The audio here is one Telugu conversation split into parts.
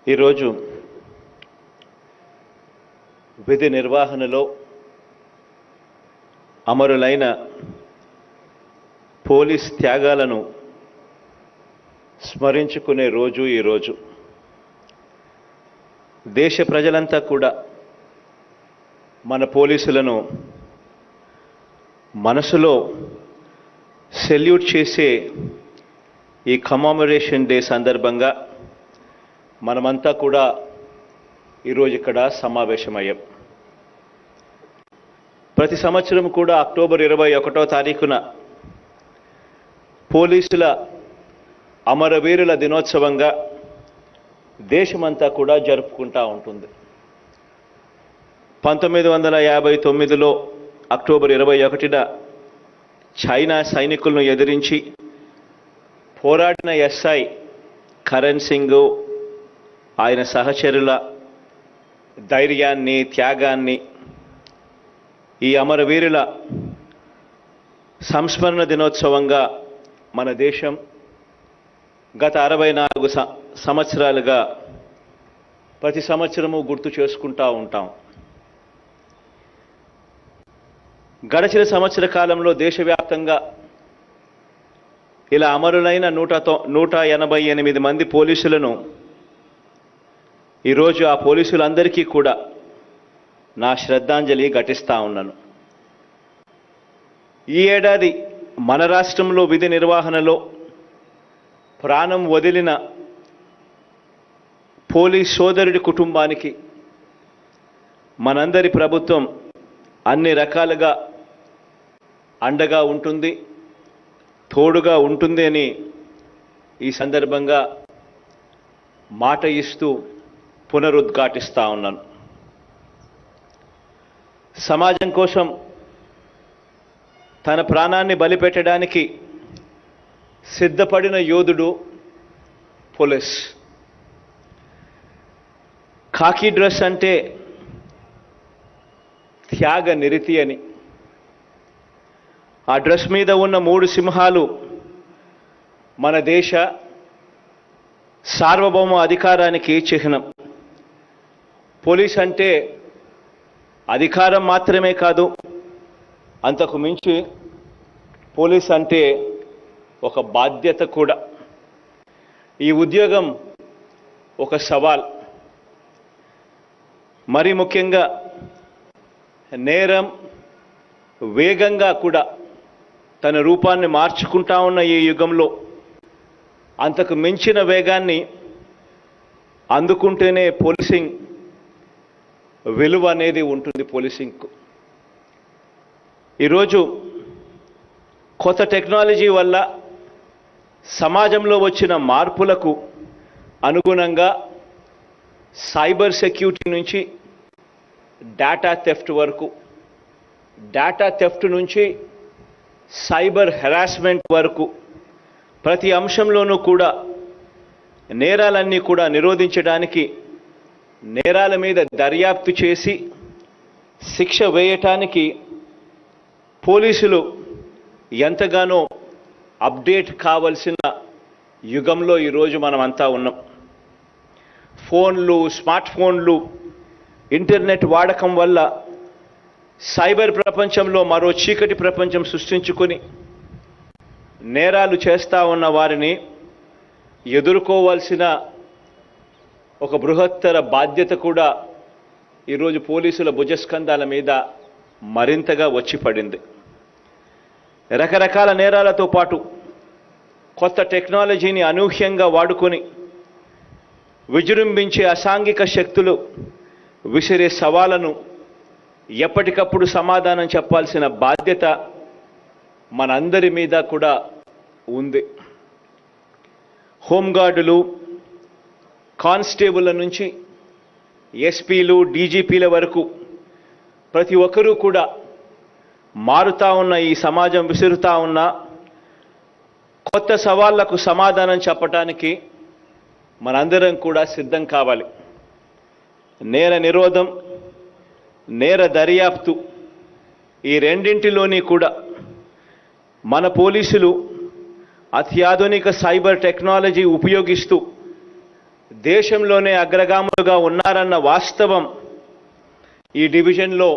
ఈరోజు విధి నిర్వహణలో అమరులైన పోలీస్ త్యాగాలను స్మరించుకునే రోజు ఈరోజు. దేశ ప్రజలంతా కూడా మన పోలీసులను మనసులో సెల్యూట్ చేసే ఈ కమమరేషన్ డే సందర్భంగా మనమంతా కూడా ఈరోజు ఇక్కడ సమావేశమయ్యాం. ప్రతి సంవత్సరం కూడా అక్టోబర్ 21వ తారీఖున పోలీసుల అమరవీరుల దినోత్సవంగా దేశమంతా కూడా జరుపుకుంటూ ఉంటుంది. 1959లో అక్టోబర్ 21న చైనా సైనికులను ఎదిరించి పోరాడిన ఎస్ఐ కరణ్ సింగ్ ఆయన సహచరుల ధైర్యాన్ని, త్యాగాన్ని ఈ అమరవీరుల సంస్మరణ దినోత్సవంగా మన దేశం గత 64 సంవత్సరాలుగా ప్రతి సంవత్సరము గుర్తు చేసుకుంటూ ఉంటాం. గడిచిన సంవత్సర కాలంలో దేశవ్యాప్తంగా ఇలా అమరులైన 188 మంది పోలీసులను ఈరోజు ఆ పోలీసులందరికీ కూడా నా శ్రద్ధాంజలి ఘటిస్తా ఉన్నాను. ఈ ఏడాది మన రాష్ట్రంలో విధి నిర్వహణలో ప్రాణం వదిలిన పోలీస్ సోదరుడి కుటుంబానికి మనందరి ప్రభుత్వం అన్ని రకాలుగా అండగా ఉంటుంది, తోడుగా ఉంటుంది అని ఈ సందర్భంగా మాట ఇస్తూ పునరుద్ఘాటిస్తా ఉన్నాను. సమాజం కోసం తన ప్రాణాన్ని బలిపెట్టడానికి సిద్ధపడిన యోధుడు పోలీస్. ఖాకీ డ్రెస్ అంటే త్యాగ నిరతి అని. ఆ డ్రెస్ మీద ఉన్న 3 సింహాలు మన దేశ సార్వభౌమ అధికారానికి చిహ్నం. పోలీస్ అంటే అధికారం మాత్రమే కాదు, అంతకు మించి పోలీస్ అంటే ఒక బాధ్యత కూడా. ఈ ఉద్యోగం ఒక సవాల్. మరి ముఖ్యంగా నేరం వేగంగా కూడా తన రూపాన్ని మార్చుకుంటా ఉన్న ఈ యుగంలో అంతకు మించిన వేగాన్ని అందుకుంటేనే పోలీసింగ్ విలువ అనేది ఉంటుంది. పోలీసింగ్కు ఈరోజు కొత్త టెక్నాలజీ వల్ల సమాజంలో వచ్చిన మార్పులకు అనుగుణంగా సైబర్ సెక్యూరిటీ నుంచి డేటా థెఫ్ట్ వరకు, డేటా థెఫ్ట్ నుంచి సైబర్ హెరాస్మెంట్ వరకు ప్రతి అంశంలోనూ కూడా నేరాలన్నీ కూడా నిరోధించడానికి, నేరాల మీద దర్యాప్తు చేసి శిక్ష వేయటానికి పోలీసులు ఎంతగానో అప్డేట్ కావలసిన యుగంలో ఈరోజు మనమంతా ఉన్నాం. ఫోన్లు, స్మార్ట్ ఫోన్లు, ఇంటర్నెట్ వాడకం వల్ల సైబర్ ప్రపంచంలో మరో చీకటి ప్రపంచం సృష్టించుకొని నేరాలు చేస్తూ ఉన్న వారిని ఎదుర్కోవాల్సిన ఒక బృహత్తర బాధ్యత కూడా ఈరోజు పోలీసుల భుజస్కంధాల మీద మరింతగా వచ్చి పడింది. రకరకాల నేరాలతో పాటు కొత్త టెక్నాలజీని అనూహ్యంగా వాడుకొని విజృంభించే అసాంఘిక శక్తులు విసిరే సవాళ్లను ఎప్పటికప్పుడు సమాధానం చెప్పాల్సిన బాధ్యత మనందరి మీద కూడా ఉంది. హోంగార్డులు, కానిస్టేబుల్ల నుంచి ఎస్పీలు, డీజీపీల వరకు ప్రతి ఒక్కరూ కూడా మారుతా ఉన్న ఈ సమాజం విసురుతా ఉన్న కొత్త సవాళ్లకు సమాధానం చెప్పటానికి మనందరం కూడా సిద్ధం కావాలి. నేర నిరోధం, నేర దర్యాప్తు ఈ రెండింటిలోని కూడా మన పోలీసులు అత్యాధునిక సైబర్ టెక్నాలజీ ఉపయోగిస్తూ దేశంలోనే అగ్రగాములుగా ఉన్నారన్న వాస్తవం ఈ డివిజన్లో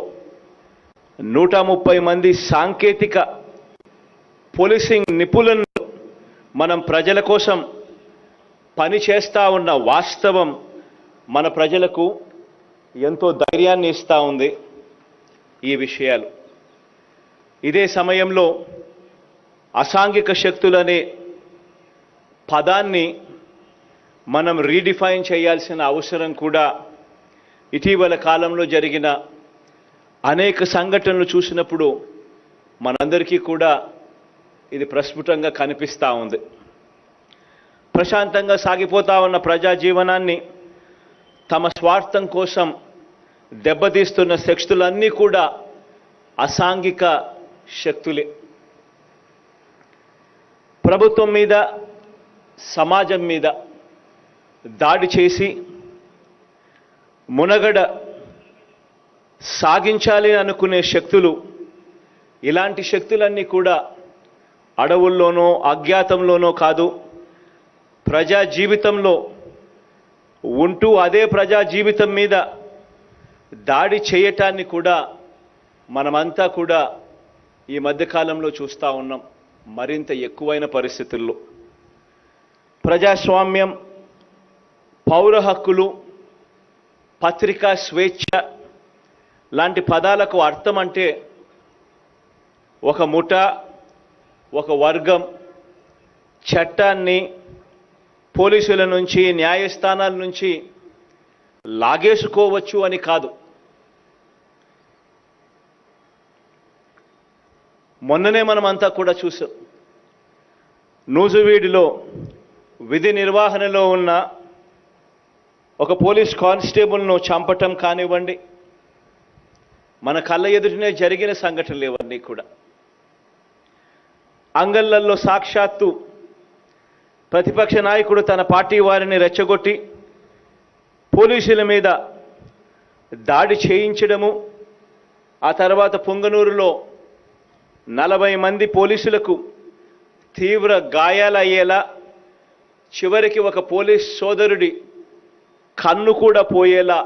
130 మంది సాంకేతిక పోలీసింగ్ నిపుణులను మనం ప్రజల కోసం పని చేస్తూ ఉన్న వాస్తవం మన ప్రజలకు ఎంతో ధైర్యాన్ని ఇస్తూ ఉంది ఈ విషయాలు. ఇదే సమయంలో అసాంఘిక శక్తులనే పదాన్ని మనం రీడిఫైన్ చేయాల్సిన అవసరం కూడా ఇటీవల కాలంలో జరిగిన అనేక సంఘటనలు చూసినప్పుడు మనందరికీ కూడా ఇది ప్రస్ఫుటంగా కనిపిస్తూ ఉంది. ప్రశాంతంగా సాగిపోతా ఉన్న ప్రజా జీవనాన్ని తమ స్వార్థం కోసం దెబ్బతీస్తున్న శక్తులన్నీ కూడా అసాంఘిక శక్తులే. ప్రభుత్వం మీద, సమాజం మీద దాడి చేసి మునగడ సాగించాలి అనుకునే శక్తులు, ఇలాంటి శక్తులన్నీ కూడా అడవుల్లోనో అజ్ఞాతంలోనో కాదు, ప్రజా జీవితంలో ఉంటూ అదే ప్రజా జీవితం మీద దాడి చేయటాన్ని కూడా మనమంతా కూడా ఈ మధ్యకాలంలో చూస్తూ ఉన్నాం. మరింత ఎక్కువైన పరిస్థితుల్లో ప్రజాస్వామ్యం, పౌర హక్కులు, పత్రికా స్వేచ్ఛ లాంటి పదాలకు అర్థం అంటే ఒక ముఠ, ఒక వర్గం చట్టాన్ని పోలీసుల నుంచి, న్యాయస్థానాల నుంచి లాగేసుకోవచ్చు అని కాదు. మొన్ననే మనమంతా కూడా చూసాం. నూజివీడులో విధి నిర్వహణలో ఉన్న ఒక పోలీస్ కానిస్టేబుల్ను చంపటం కానివ్వండి, మన కళ్ళ ఎదుటనే జరిగిన సంఘటనలు ఇవన్నీ కూడా. అంగళ్ళల్లో సాక్షాత్తు ప్రతిపక్ష నాయకుడు తన పార్టీ వారిని రెచ్చగొట్టి పోలీసుల మీద దాడి చేయించడము, ఆ తర్వాత పుంగనూరులో 40 మంది పోలీసులకు తీవ్ర గాయాలయ్యేలా, చివరికి ఒక పోలీస్ సోదరుడి కన్ను కూడా పోయేలా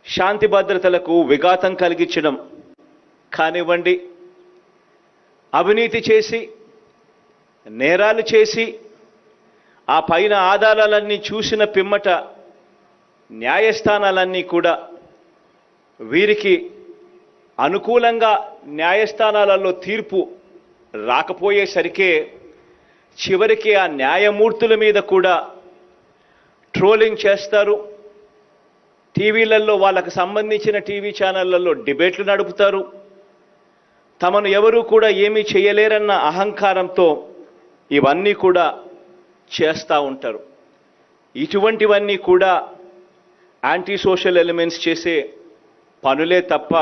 శాంతి భద్రతలకు విఘాతం కలిగించడం కానివ్వండి, అవినీతి చేసి నేరాలు చేసి ఆ పైన ఆధారాలన్నీ చూసిన పిమ్మట న్యాయస్థానాలన్నీ కూడా వీరికి అనుకూలంగా న్యాయస్థానాలలో తీర్పు రాకపోయేసరికే చివరికి ఆ న్యాయమూర్తుల మీద కూడా ట్రోలింగ్ చేస్తారు. టీవీలలో వాళ్ళకు సంబంధించిన టీవీ ఛానళ్లలో డిబేట్లు నడుపుతారు. తమను ఎవరూ కూడా ఏమీ చేయలేరన్న అహంకారంతో ఇవన్నీ కూడా చేస్తూ ఉంటారు. ఇటువంటివన్నీ కూడా యాంటీ సోషల్ ఎలిమెంట్స్ చేసే పనులే తప్ప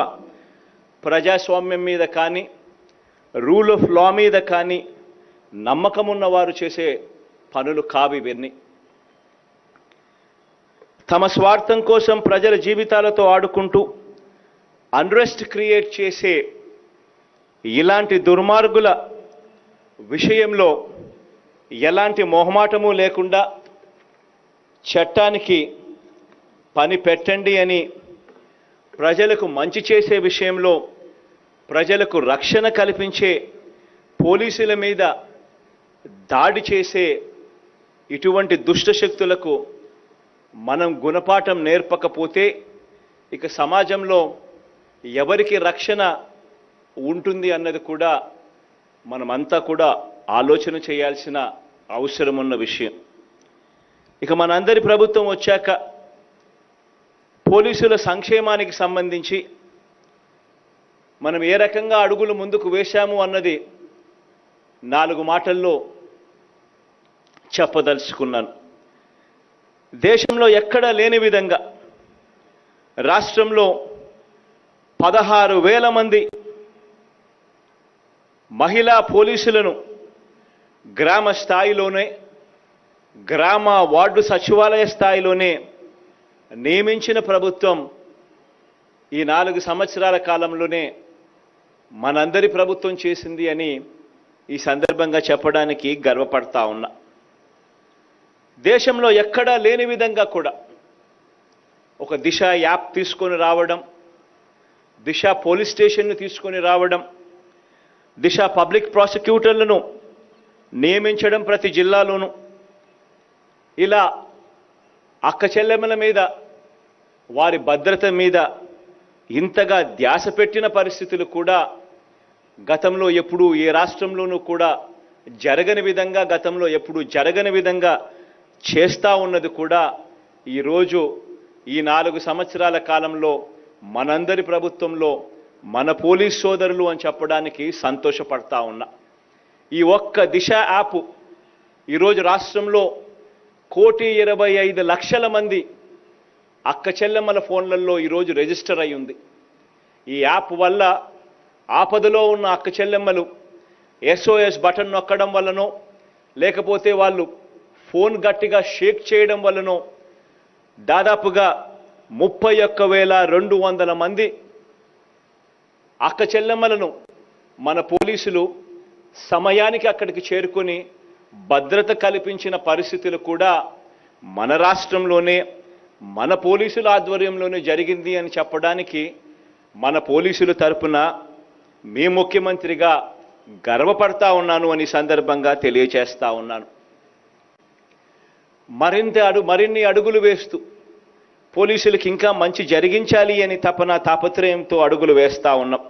ప్రజాస్వామ్యం మీద కానీ, రూల్ ఆఫ్ లా మీద కానీ నమ్మకం ఉన్నవారు చేసే పనులు కావు ఇవన్నీ. తమ స్వార్థం కోసం ప్రజల జీవితాలతో ఆడుకుంటూ అన్రెస్ట్ క్రియేట్ చేసే ఇలాంటి దుర్మార్గుల విషయంలో ఎలాంటి మొహమాటము లేకుండా చట్టానికి పని పెట్టండి అని, ప్రజలకు మంచి చేసే విషయంలో ప్రజలకు రక్షణ కల్పించే పోలీసుల మీద దాడి చేసే ఇటువంటి దుష్ట శక్తులకు మనం గుణపాఠం నేర్పకపోతే ఇక సమాజంలో ఎవరికి రక్షణ ఉంటుంది అన్నది కూడా మనమంతా కూడా ఆలోచన చేయాల్సిన అవసరం ఉన్న విషయం. ఇక మనందరి ప్రభుత్వం వచ్చాక పోలీసుల సంక్షేమానికి సంబంధించి మనం ఏ రకంగా అడుగులు ముందుకు వేశాము అన్నది 4 మాటల్లో చెప్పదలుచుకున్నాను. దేశంలో ఎక్కడా లేని విధంగా రాష్ట్రంలో 16,000 మంది మహిళా పోలీసులను గ్రామ స్థాయిలోనే, గ్రామ వార్డు సచివాలయ స్థాయిలోనే నియమించిన ప్రభుత్వం ఈ 4 సంవత్సరాల కాలంలోనే మనందరి ప్రభుత్వం చేసింది అని ఈ సందర్భంగా చెప్పడానికి గర్వపడతా ఉన్నా. దేశంలో ఎక్కడా లేని విధంగా కూడా ఒక దిశ యాప్ తీసుకొని రావడం, దిశ పోలీస్ స్టేషన్ను తీసుకొని రావడం, దిశ పబ్లిక్ ప్రాసిక్యూటర్లను నియమించడం ప్రతి జిల్లాలోనూ, ఇలా అక్క చెల్లెమ్మల మీద వారి భద్రత మీద ఇంతగా ధ్యాస పెట్టిన పరిస్థితులు కూడా గతంలో ఎప్పుడూ ఏ రాష్ట్రంలోనూ కూడా జరగని విధంగా, గతంలో ఎప్పుడూ జరగని విధంగా చేస్తూ ఉన్నది కూడా ఈరోజు ఈ 4 సంవత్సరాల కాలంలో మనందరి ప్రభుత్వంలో మన పోలీస్ సోదరులు అని చెప్పడానికి సంతోషపడతా ఉన్నా. ఈ ఒక్క దిశ యాప్ ఈరోజు రాష్ట్రంలో 1,25,00,000 మంది అక్క చెల్లెమ్మల ఫోన్లలో ఈరోజు రిజిస్టర్ అయి ఉంది. ఈ యాప్ వల్ల ఆపదలో ఉన్న అక్క చెల్లెమ్మలు SOS బటన్ నొక్కడం వల్లనో, లేకపోతే వాళ్ళు ఫోన్ గట్టిగా షేక్ చేయడం వల్లనో దాదాపుగా 31,200 మంది అక్క చెల్లెమ్మలను మన పోలీసులు సమయానికి అక్కడికి చేరుకొని భద్రత కల్పించిన పరిస్థితులు కూడా మన రాష్ట్రంలోనే మన పోలీసుల ఆధ్వర్యంలోనే జరిగింది అని చెప్పడానికి మన పోలీసుల తరపున మీ ముఖ్యమంత్రిగా గర్వపడతా ఉన్నాను అని సందర్భంగా తెలియజేస్తా ఉన్నాను. మరిన్ని అడుగులు వేస్తూ పోలీసులకు ఇంకా మంచి జరిగించాలి అని తాపత్రయంతో అడుగులు వేస్తా ఉన్నాం.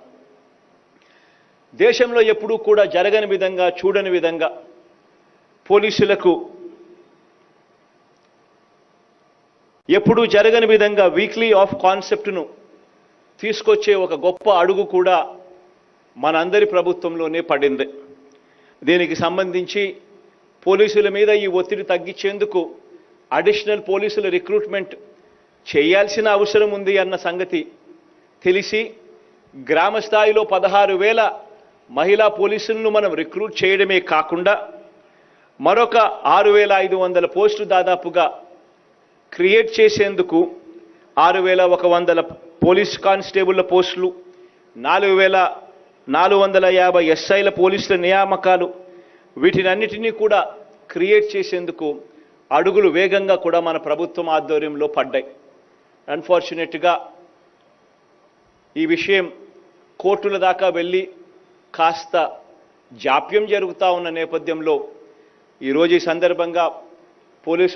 దేశంలో ఎప్పుడూ కూడా జరగని విధంగా, చూడని విధంగా పోలీసులకు ఎప్పుడూ జరగని విధంగా వీక్లీ ఆఫ్ కాన్సెప్ట్ను తీసుకొచ్చే ఒక గొప్ప అడుగు కూడా మనందరి ప్రభుత్వంలోనే పడింది. దీనికి సంబంధించి పోలీసుల మీద ఈ ఒత్తిడి తగ్గించేందుకు అడిషనల్ పోలీసుల రిక్రూట్మెంట్ చేయాల్సిన అవసరం ఉంది అన్న సంగతి తెలిసి గ్రామ స్థాయిలో 16,000 మహిళా పోలీసులను మనం రిక్రూట్ చేయడమే కాకుండా మరొక 6,500 పోస్టులు దాదాపుగా క్రియేట్ చేసేందుకు 6,100 పోలీస్ కానిస్టేబుళ్ల పోస్టులు, 4,450 SIల పోలీసుల నియామకాలు, వీటినన్నిటినీ కూడా క్రియేట్ చేసేందుకు అడుగులు వేగంగా కూడా మన ప్రభుత్వం ఆధ్వర్యంలో పడ్డాయి. అన్ఫార్చునేట్గా ఈ విషయం కోర్టుల దాకా వెళ్ళి కాస్త జాప్యం జరుగుతూ ఉన్న నేపథ్యంలో ఈరోజు ఈ సందర్భంగా పోలీసు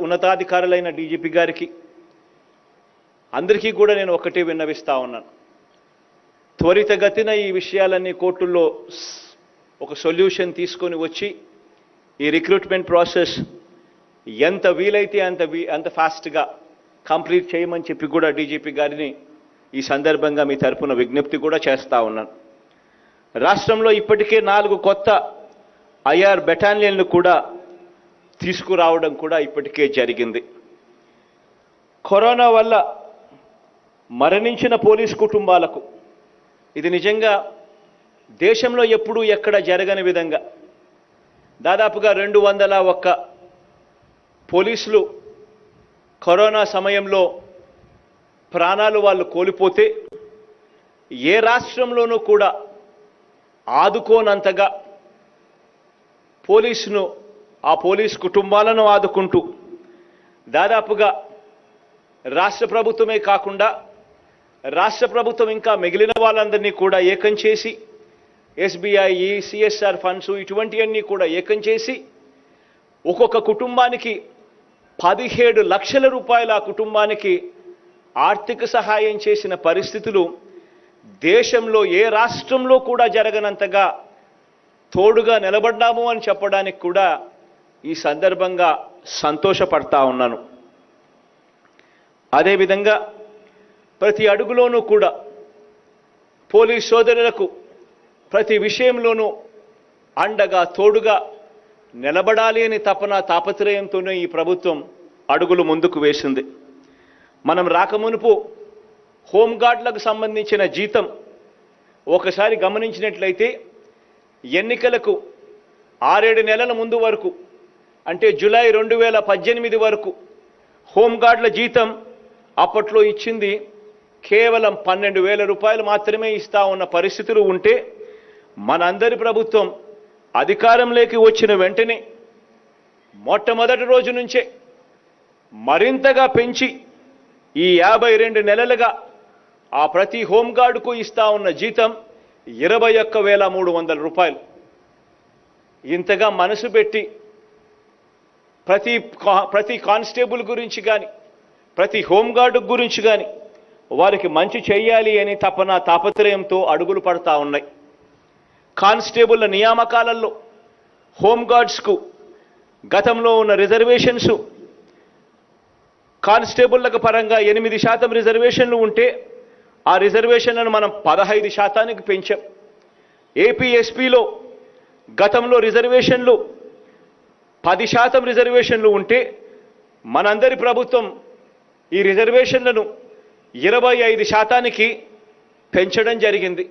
ఉన్నతాధికారులైన డీజీపీ గారికి అందరికీ కూడా నేను ఒకటే విన్నవిస్తా ఉన్నాను. త్వరితగతిన ఈ విషయాలన్నీ కోర్టుల్లో ఒక సొల్యూషన్ తీసుకొని వచ్చి ఈ రిక్రూట్మెంట్ ప్రాసెస్ ఎంత వీలైతే అంత ఫాస్ట్గా కంప్లీట్ చేయమని చెప్పి కూడా డీజీపీ గారిని ఈ సందర్భంగా మీ తరపున విజ్ఞప్తి కూడా చేస్తూ ఉన్నాను. రాష్ట్రంలో ఇప్పటికే 4 కొత్త IR బెటాలియన్లు కూడా తీసుకురావడం కూడా ఇప్పటికే జరిగింది. కరోనా వల్ల మరణించిన పోలీస్ కుటుంబాలకు ఇది నిజంగా దేశంలో ఎప్పుడూ ఎక్కడ జరగని విధంగా దాదాపుగా 201 పోలీసులు కరోనా సమయంలో ప్రాణాలు వాళ్ళు కోల్పోతే ఏ రాష్ట్రంలోనూ కూడా ఆదుకోనంతగా ఆ పోలీస్ కుటుంబాలను ఆదుకుంటూ దాదాపుగా రాష్ట్ర ప్రభుత్వమే కాకుండా రాష్ట్ర ప్రభుత్వం ఇంకా మిగిలిన వాళ్ళందరినీ కూడా ఏకం చేసి SBI, CSR ఫండ్స్ ఇటువంటివన్నీ కూడా ఏకం చేసి ఒక్కొక్క కుటుంబానికి 17 లక్షల రూపాయల ఆ కుటుంబానికి ఆర్థిక సహాయం చేసిన పరిస్థితులు దేశంలో ఏ రాష్ట్రంలో కూడా జరగనంతగా తోడుగా నిలబడ్డాము అని చెప్పడానికి కూడా ఈ సందర్భంగా సంతోషపడతా ఉన్నాను. అదేవిధంగా ప్రతి అడుగులోనూ కూడా పోలీస్ సోదరులకు ప్రతి విషయంలోనూ అండగా తోడుగా నిలబడాలి అని తాపత్రయంతోనే ఈ ప్రభుత్వం అడుగులు ముందుకు వేసింది. మనం రాకమునుపు హోంగార్డులకు సంబంధించిన జీతం ఒకసారి గమనించినట్లయితే ఎన్నికలకు 6-7 నెలల ముందు వరకు అంటే జూలై 2018 వరకు హోంగార్డుల జీతం అప్పట్లో ఇచ్చింది కేవలం 12,000 రూపాయలు మాత్రమే ఇస్తా ఉన్న పరిస్థితులు ఉంటే మనందరి ప్రభుత్వం అధికారంలోకి వచ్చిన వెంటనే మొట్టమొదటి రోజు నుంచే మరింతగా పెంచి ఈ 52 నెలలుగా ఆ ప్రతి హోంగార్డుకు ఇస్తా ఉన్న జీతం 21,300 రూపాయలు. ఇంతగా మనసు పెట్టి ప్రతి కానిస్టేబుల్ గురించి కానీ ప్రతి హోంగార్డు గురించి కానీ వారికి మంచి చేయాలి అని తాపత్రయంతో అడుగులు పడతా ఉన్నాయి. కానిస్టేబుల్ల నియామకాలలో హోంగార్డ్స్కు గతంలో ఉన్న రిజర్వేషన్స్ కానిస్టేబుళ్లకు పరంగా 8% రిజర్వేషన్లు ఉంటే ఆ రిజర్వేషన్లను మనం 15% పెంచాం. ఏపీఎస్పీలో గతంలో రిజర్వేషన్లు 10% రిజర్వేషన్లు ఉంటే మనందరి ప్రభుత్వం ఈ రిజర్వేషన్లను 25% పెంచడం జరిగింది.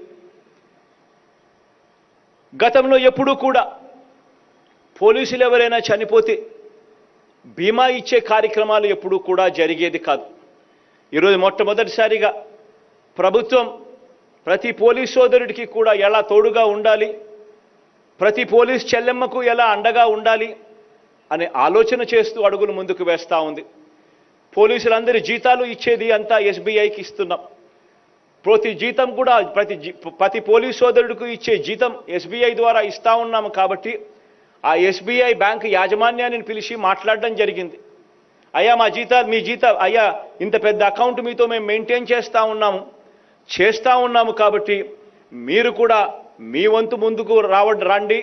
గతంలో ఎప్పుడూ కూడా పోలీసులు ఎవరైనా చనిపోతే బీమా ఇచ్చే కార్యక్రమాలు ఎప్పుడూ కూడా జరిగేది కాదు. ఈరోజు మొట్టమొదటిసారిగా ప్రభుత్వం ప్రతి పోలీస్ సోదరుడికి కూడా ఎలా తోడుగా ఉండాలి, ప్రతి పోలీస్ చెల్లెమ్మకు ఎలా అండగా ఉండాలి అనే ఆలోచన చేస్తూ అడుగులు ముందుకు వేస్తూ ఉంది. పోలీసులందరి జీతాలు ఇచ్చేది అంతా ఎస్బీఐకి ఇస్తున్నాం. ప్రతి జీతం కూడా ప్రతి పోలీస్ సోదరుడికి ఇచ్చే జీతం ఎస్బీఐ ద్వారా ఇస్తూ ఉన్నాము. కాబట్టి ఆ ఎస్బీఐ బ్యాంక్ యాజమాన్యాన్ని పిలిచి మాట్లాడడం జరిగింది. అయ్యా మీ జీతం అయ్యా ఇంత పెద్ద అకౌంట్ మీతో మేము మెయింటైన్ చేస్తూ ఉన్నాము కాబట్టి మీరు కూడా మీ వంతు ముందుకు రండి,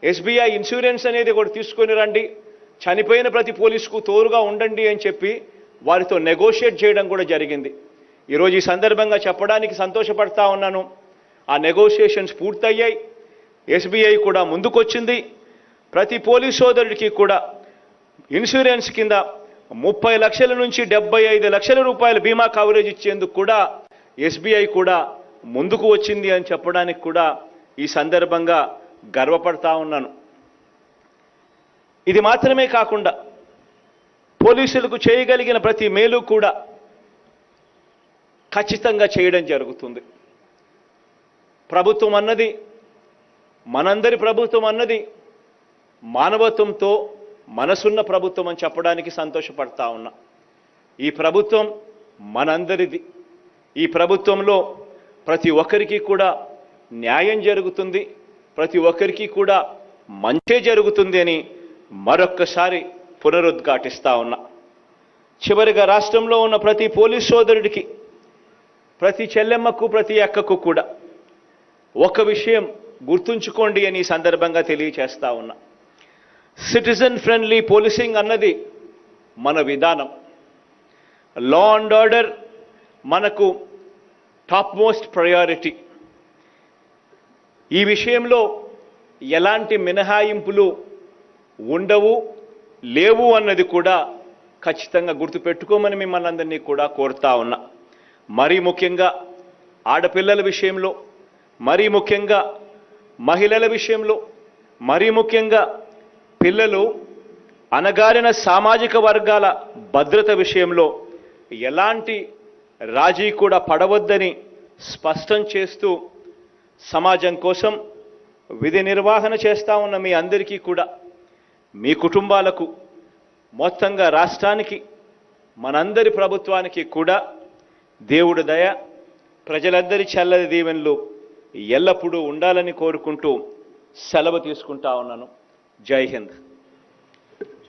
ఎస్బీఐ ఇన్సూరెన్స్ అనేది కూడా తీసుకొని రండి, చనిపోయిన ప్రతి పోలీసుకు తోడుగా ఉండండి అని చెప్పి వారితో నెగోషియేట్ చేయడం కూడా జరిగింది. ఈరోజు ఈ సందర్భంగా చెప్పడానికి సంతోషపడతా ఉన్నాను. ఆ నెగోషియేషన్స్ పూర్తయ్యాయి. ఎస్బీఐ కూడా ముందుకొచ్చింది. ప్రతి పోలీస్ సోదరుడికి కూడా ఇన్సూరెన్స్ కింద 30 లక్షల నుంచి 75 లక్షల రూపాయల బీమా కవరేజ్ ఇచ్చేందుకు కూడా ఎస్బీఐ కూడా ముందుకు వచ్చింది అని చెప్పడానికి కూడా ఈ సందర్భంగా గర్వపడతా ఉన్నాను. ఇది మాత్రమే కాకుండా పోలీసులకు చేయగలిగిన ప్రతి మేలు కూడా ఖచ్చితంగా చేయడం జరుగుతుంది. ప్రభుత్వం అన్నది, మనందరి ప్రభుత్వం అన్నది మానవత్వంతో మనసున్న ప్రభుత్వం అని చెప్పడానికి సంతోషపడతా ఉన్నా. ఈ ప్రభుత్వం మనందరిది. ఈ ప్రభుత్వంలో ప్రతి ఒక్కరికి కూడా న్యాయం జరుగుతుంది, ప్రతి ఒక్కరికి కూడా మంచే జరుగుతుంది అని మరొక్కసారి పునరుద్ఘాటిస్తా ఉన్నా. చివరిగా రాష్ట్రంలో ఉన్న ప్రతి పోలీస్ సోదరుడికి, ప్రతి చెల్లెమ్మకు, ప్రతి అక్కకు కూడా ఒక విషయం గుర్తుంచుకోండి అని ఈ సందర్భంగా తెలియచేస్తా ఉన్నా. సిటిజన్ ఫ్రెండ్లీ పోలీసింగ్ అన్నది మన విధానం. లా అండ్ ఆర్డర్ మనకు టాప్ మోస్ట్ ప్రయారిటీ. ఈ విషయంలో ఎలాంటి మినహాయింపులు ఉండవు, లేవు అన్నది కూడా ఖచ్చితంగా గుర్తుపెట్టుకోమని మిమ్మల్ని అందరినీ కూడా కోరుతా ఉన్నా. మరీ ముఖ్యంగా ఆడపిల్లల విషయంలో, మరీ ముఖ్యంగా మహిళల విషయంలో, మరీ ముఖ్యంగా పిల్లలు, అణగారిన సామాజిక వర్గాల భద్రత విషయంలో ఎలాంటి రాజీ కూడా పడవద్దని స్పష్టం చేస్తూ సమాజం కోసం విధి నిర్వహణ చేస్తూ ఉన్న మీ అందరికీ కూడా, మీ కుటుంబాలకు, మొత్తంగా రాష్ట్రానికి, మనందరి ప్రభుత్వానికి కూడా దేవుడి దయ, ప్రజలందరి చల్లని దీవెనలు ఎల్లప్పుడూ ఉండాలని కోరుకుంటూ సెలవు తీసుకుంటా ఉన్నాను. జై హింద్.